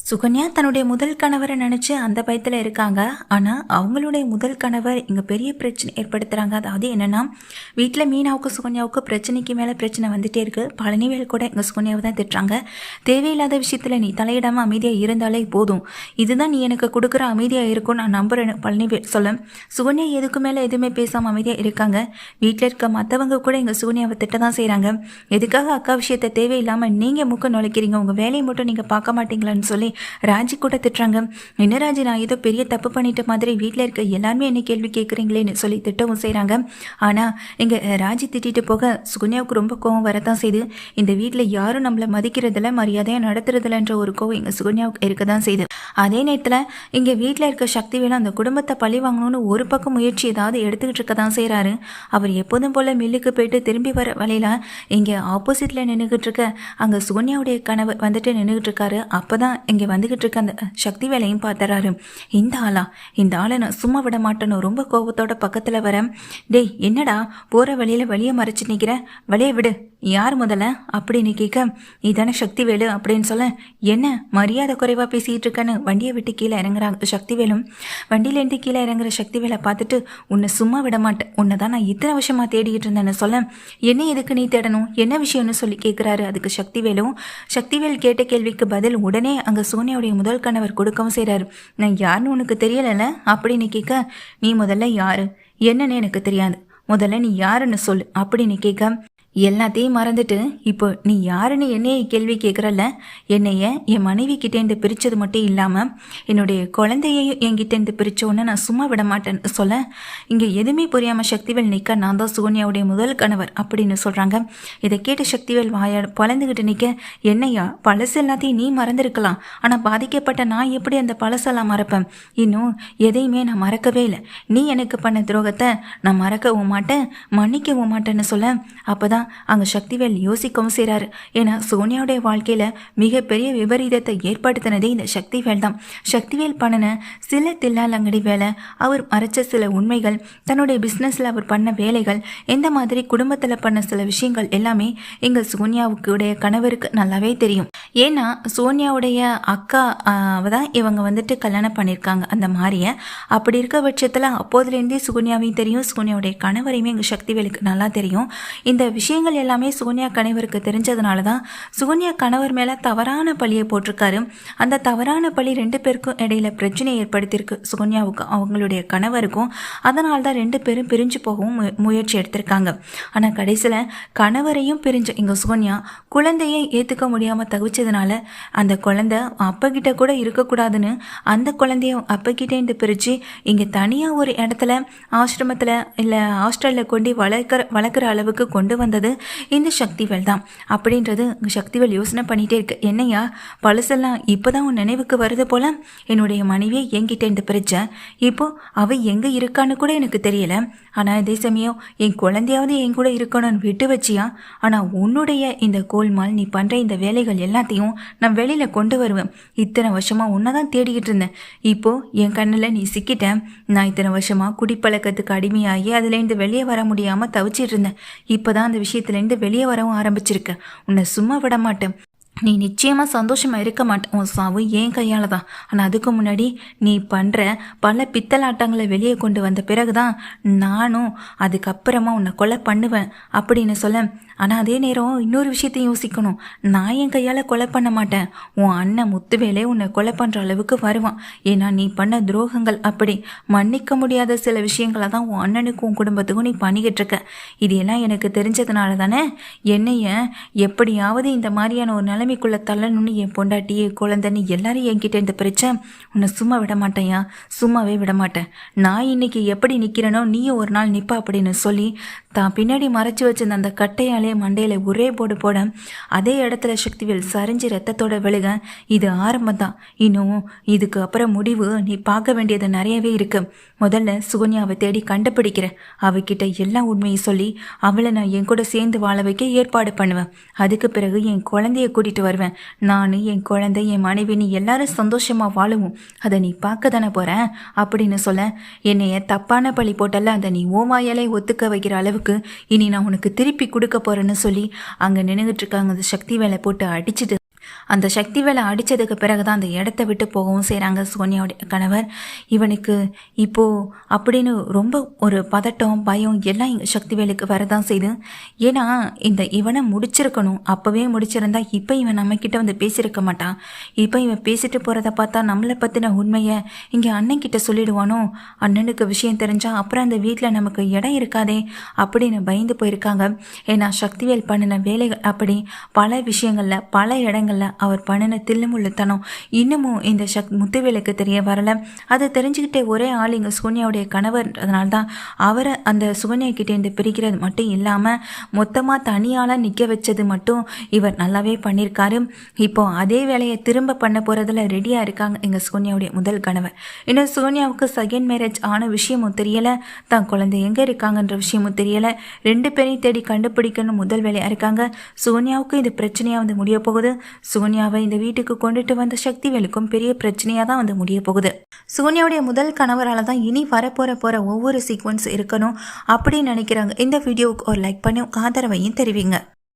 சுகன்யா தன்னுடைய முதல் கணவரை நினச்சி அந்த பயத்தில் இருக்காங்க. ஆனால் அவங்களுடைய முதல் கணவர் இங்கே பெரிய பிரச்சனை ஏற்படுத்துகிறாங்க. அதாவது என்னென்னா, வீட்டில் மீனாவுக்கு சுகன்யாவுக்கு பிரச்சனைக்கு மேலே பிரச்சனை வந்துகிட்டே இருக்குது. பழனிவேல் கூட இங்கே சுகன்யாவை தான் திட்டுறாங்க. தேவையில்லாத விஷயத்தில் நீ தலையிடாமல் அமைதியாக இருந்தாலே போதும், இதுதான் நீ எனக்கு கொடுக்குற அமைதியாக இருக்கும் நான் நம்புகிறேன் பழனிவேல் சொல்ல, சுகன்யா எதுக்கு மேலே எதுவுமே பேசாமல் அமைதியாக இருக்காங்க. வீட்டில் இருக்க மற்றவங்க கூட இங்கே சுகன்யாவை திட்ட தான் செய்கிறாங்க. எதுக்காக அக்கா விஷயத்தை தேவையில்லாமல் நீங்கள் முக்க நுழைக்கிறீங்க, உங்கள் வேலையை மட்டும் நீங்கள் பார்க்க மாட்டீங்களான்னு சொல்லி ராஜி கூட திட்டுறாங்க. என்ன ராஜி, நான் ஏதோ பெரிய தப்பு பண்ணிட்ட மாதிரி வீட்டில் இருக்க எல்லாருமே என்ன கேள்வி கேட்குறீங்களேன்னு சொல்லி திட்டவும் செய்கிறாங்க. ஆனால் இங்கே ராஜி திட்டிட்டு போக சுகன்யாவுக்கு ரொம்ப கோவம் வரத்தான் செய்யுது. இந்த வீட்டில் யாரும் நம்மளை மதிக்கிறதில்ல, மரியாதையாக நடத்துறதில்லன்ற ஒரு கோவம் இங்கே சுகன்யாவுக்கு இருக்க தான் செய்யுது. அதே நேரத்தில் இங்கே வீட்டில் இருக்க சக்திவேலும் அந்த குடும்பத்தை பழி வாங்கணும்னு ஒரு பக்கம் முயற்சி ஏதாவது எடுத்துக்கிட்டு இருக்க தான் செய்கிறாரு. அவர் எப்போதும் போல் மில்லுக்கு போயிட்டு திரும்பி வர வழியில் இங்கே ஆப்போசிட்டில் நின்றுக்கிட்டு இருக்க அங்கே சுகன்யாவுடைய கனவு வந்துட்டு நின்றுக்கிட்டு இருக்காரு. அப்போ தான் இங்கே வந்துக்கிட்டு இருக்க அந்த சக்தி வேலையும் பார்த்துறாரு. இந்த ஆளை நான் சும்மா விட மாட்டேன்னு ரொம்ப கோபத்தோட பக்கத்தில் வரேன். டேய் என்னடா போகிற வழியில் வழியை மறைச்சி நிற்கிற, வழியை விடு, யார் முதல்ல அப்படின்னு கேட்க, நீ தானே சக்தி வேலு அப்படின்னு சொல்ல, என்ன மரியாதை குறைவாக பேசிகிட்டு இருக்கேன்னு வண்டியை விட்டு கீழே இறங்குறாங்க சக்திவேலும். வண்டியிலேருந்து கீழே இறங்குற சக்திவேலை பார்த்துட்டு, உன்னை சும்மா விட மாட்டேன், உன்னை தான் நான் இத்தனை வருஷமாக தேடிக்கிட்டு இருந்தேன்னு சொல்ல, என்ன எதுக்கு நீ தேடணும், என்ன விஷயம்னு சொல்லி கேட்குறாரு. அதுக்கு சக்திவேல் கேட்ட கேள்விக்கு பதில் உடனே அங்கே சோனியாவுடைய முதல் கணவர் கொடுக்கவும் செய்கிறாரு. நான் யாருன்னு உனக்கு தெரியலைல்ல அப்படின்னு கேட்க, நீ முதல்ல யாரு என்னன்னு எனக்கு தெரியாது, முதல்ல நீ யாருன்னு சொல்லு அப்படின்னு கேட்க, எல்லாத்தையும் மறந்துட்டு இப்போ நீ யாருன்னு என்னைய கேள்வி கேட்குறல்ல, என்னைய என் மனைவி கிட்டேருந்து பிரித்தது மட்டும் இல்லாமல் என்னுடைய குழந்தையையும் என்கிட்டேருந்து பிரித்தோன்னு நான் சும்மா விட மாட்டேன்னு சொல்ல, இங்கே எதுவுமே புரியாமல் சக்திவேல் நிற்க, நான் தான் சுகன்யாவுடைய முதல் கணவர் அப்படின்னு சொல்கிறாங்க. இதை கேட்டு சக்திவேல் பழந்துக்கிட்டு நிற்க, என்னையா பழசு எல்லாத்தையும் நீ மறந்துருக்கலாம், ஆனால் பாதிக்கப்பட்ட நான் எப்படி அந்த பழசெல்லாம் மறப்பேன், இன்னும் எதையுமே நான் மறக்கவே இல்லை, நீ எனக்கு பண்ண துரோகத்தை நான் மறக்கவும் மாட்டேன் மன்னிக்கவும் மாட்டேன்னு சொல்ல, அப்போ தான் அங்கே சக்திவேல் யோசிக்கவும் செய்கிறாரு. ஏன்னா சோனியாவுடைய வாழ்க்கையில் மிகப்பெரிய விபரீதத்தை ஏற்படுத்தினதே இந்த சக்திவேல் தான். சக்திவேல் பண்ணின சில தில்லாலங்கடி வேலை, அவர் மறைச்ச சில உண்மைகள், தன்னுடைய பிஸ்னஸில் அவர் பண்ண வேலைகள், எந்த மாதிரி குடும்பத்தில் பண்ண சில விஷயங்கள் எல்லாமே எங்கள் சோனியாவுக்குடைய கணவருக்கு நல்லாவே தெரியும். ஏன்னா சோனியாவுடைய அக்கா தான் இவங்க வந்துட்டு கல்யாணம் பண்ணியிருக்காங்க அந்த மாதிரியை. அப்படி இருக்க பட்சத்தில் அப்போதுலேருந்தே சுகன்யாவையும் தெரியும், சுகன்யாவுடைய கணவரையுமே எங்கள் சக்திவேலுக்கு நல்லா தெரியும். இந்த விஷயங்கள் எல்லாமே சுகன்யா கணவருக்கு தெரிஞ்சதுனால தான் சுகன்யா கணவர் மேலே தவறான பழியை போட்டிருக்காரு. அந்த தவறான பழி ரெண்டு பேருக்கும் இடையில பிரச்சனையை ஏற்படுத்தியிருக்கு, சுகன்யாவுக்கும் அவங்களுடைய கணவருக்கும். அதனால தான் ரெண்டு பேரும் பிரிஞ்சு போகவும் முயற்சி எடுத்திருக்காங்க. ஆனால் கடைசியில் கணவரையும் பிரிஞ்ச இங்கே சுகன்யா குழந்தையை ஏற்றுக்க முடியாமல் தவிச்சதுனால அந்த குழந்தை அப்பக்கிட்ட கூட இருக்கக்கூடாதுன்னு அந்த குழந்தைய அப்பக்கிட்டேருந்து பிரித்து இங்கே தனியாக ஒரு இடத்துல ஆசிரமத்தில் இல்லை ஹாஸ்டலில் கொண்டு வளர்க்குற அளவுக்கு கொண்டு வந்தது இந்த சக்திவேல் தான் அப்படின்றது சக்திவேல் யோசனை பண்ணிகிட்டே இருக்கு. என்னையா பழசெல்லாம் இப்போ தான் உன் நினைவுக்கு வருது போல், என்னுடைய மனைவியை என்கிட்டேருந்து பிரித்தேன், இப்போ அவள் எங்கே இருக்கான்னு கூட எனக்கு தெரியலை, ஆனால் இதே சமயம் என் குழந்தையாவது என் கூட இருக்கணும்னு விட்டு வச்சியா, ஆனால் உன்னுடைய இந்த கோல்மால் நீ பண்ணுற இந்த வேலைகள் எல்லாத்தையும் நான் வெளியில் கொண்டு வருவேன். இத்தனை வருஷமாக உன்னை தான் தேடிக்கிட்டு இருந்தேன், இப்போது என் கண்ணில் நீ சிக்கிட்டேன். நான் இத்தனை வருஷமாக குடிப்பழக்கத்துக்கு அடிமையாகி அதுலேருந்து வெளியே வர முடியாமல் தவிச்சிட்டு இருந்தேன். இப்போ தான் அந்த விஷயத்துலேருந்து வெளியே வரவும் ஆரம்பிச்சிருக்கேன். உன்னை சும்மா விட மாட்டேன், நீ நிச்சயமாக சந்தோஷமாக இருக்க மாட்டேன், உன் சாவு ஏன் கையால் தான். ஆனால் அதுக்கு முன்னாடி நீ பண்ணுற பல பித்தலாட்டங்களை வெளியே கொண்டு வந்த பிறகு தான் நானும் அதுக்கப்புறமா உன்னை கொலை பண்ணுவேன் அப்படின்னு சொல்ல. ஆனால் அதே நேரம் இன்னொரு விஷயத்தையும் யோசிக்கணும், நான் என் கையால் கொலை பண்ண மாட்டேன், உன் அண்ணன் முத்துவேலே உன்னை கொலை பண்ணுற அளவுக்கு வருவான். ஏன்னா நீ பண்ண துரோகங்கள் அப்படி மன்னிக்க முடியாத சில விஷயங்களை தான் உன் அண்ணனுக்கும் உன் குடும்பத்துக்கும் நீ பண்ணிக்கிட்டு இருக்க. இது எல்லாம் எனக்கு தெரிஞ்சதுனால தானே என்னைய எப்படியாவது இந்த மாதிரியான ஒரு நிலைமைக்குள்ளே தள்ளணும்னு என் பொண்டாட்டியே குழந்தைன்னு எல்லாரும் என்கிட்ட இந்த பிரச்சனை. உன்னை சும்மா விட மாட்டேயா, சும்மாவே விட மாட்டேன். நான் இன்னைக்கு எப்படி நிற்கிறேனோ நீயும் ஒரு நாள் நிற்பா அப்படின்னு சொல்லி தான் பின்னாடி மறைச்சி வச்சிருந்த அந்த கட்டையாலே மண்டையில் ஒரே போட அதே இடத்துல சக்திவேல் சரிஞ்சு ரத்தத்தோட விழுக, இது ஆரம்பம் தான், இன்னும் இதுக்கு அப்புறம் முடிவு நீ பார்க்க வேண்டியது நிறையவே இருக்கு. முதல்ல சுகன்யாவை தேடி கண்டுபிடிக்கிறேன், அவகிட்ட எல்லா உண்மையும் சொல்லி அவளை நான் என் கூட சேர்ந்து வாழ வைக்க ஏற்பாடு பண்ணுவேன். அதுக்கு பிறகு என் குழந்தைய கூட்டிட்டு வருவேன். நான் என் குழந்தை என் மனைவி நீ எல்லாரும் சந்தோஷமா வாழுவோம், அதை நீ பார்க்க தானே போறேன் அப்படின்னு சொல்ல, என்னைய தப்பான பழி போட்டல அதை நீ ஓமாயாலே ஒத்துக்க வைக்கிற அளவுக்கு இனி நான் உனக்கு திருப்பி கொடுக்க போறேன்னு சொல்லி அங்கே நின்றுட்டு இருக்காங்க. அந்த சக்திவேலை போட்டு அடிச்சுட்டு அந்த சக்திவேலை அடித்ததுக்கு பிறகு தான் அந்த இடத்த விட்டு போகவும் செய்கிறாங்க சோனியாவுடைய கணவர். இவனுக்கு இப்போது அப்படின்னு ரொம்ப ஒரு பதட்டம் பயம் எல்லாம் இங்கே சக்திவேலுக்கு வரதான் செய்யுது. ஏன்னா இவனை முடிச்சிருக்கணும், அப்போவே முடிச்சிருந்தா இப்போ இவன் நம்மக்கிட்ட வந்து பேசியிருக்க மாட்டான். இப்போ இவன் பேசிட்டு போகிறத பார்த்தா நம்மளை பற்றின உண்மையை இங்கே அண்ணன்கிட்ட சொல்லிடுவானோ, அண்ணனுக்கு விஷயம் தெரிஞ்சால் அப்புறம் அந்த வீட்டில் நமக்கு இடம் இருக்காதே அப்படின்னு பயந்து போயிருக்காங்க. ஏன்னா சக்திவேல் பண்ணின வேலைகள் அப்படி பல விஷயங்களில் பல இடங்களில் அவர் பண்ணின தில்லுமுள்ளுத்தனம் இன்னமும் இந்த முத்துவேலுக்கு தெரிய வரல. அதை தெரிஞ்சுக்கிட்டே ஒரே ஆள் இங்கே சுகன்யாவுடைய கணவர், அதனால தான் அவரை அந்த சுகன்யா கிட்டேருந்து பிரிக்கிறது மட்டும் இல்லாமல் மொத்தமாக தனியால் நிற்க வச்சது மட்டும் இவர் நல்லாவே பண்ணியிருக்காரு. இப்போ அதே வேலையை திரும்ப பண்ண போகிறதுல ரெடியாக இருக்காங்க எங்கள் சுகன்யாவுடைய முதல் கணவர். இன்னும் சுகன்யாவுக்கு செகண்ட் மேரேஜ் ஆன விஷயமும் தெரியலை, தான் குழந்தை எங்கே இருக்காங்கன்ற விஷயமும் தெரியலை. 2 பேரையும் தேடி கண்டுபிடிக்கணும் முதல் வேலையாக இருக்காங்க. சுகன்யாவுக்கு இது பிரச்சனையாக வந்து முடிய போகுது. சுகன்யாவை இந்த வீட்டுக்கு கொண்டுட்டு வந்த சக்திவேலுக்கும் பெரிய பிரச்சனையாக தான் வந்து முடிய போகுது. சுகன்யாவுடைய முதல் கணவரால் தான் இனி வரப்போகிற ஒவ்வொரு சீக்வன்ஸ் இருக்கணும் அப்படின்னு நினைக்கிறாங்க. இந்த வீடியோவுக்கு ஒரு லைக் பண்ணி ஆதரவையும் தெரிவிங்க.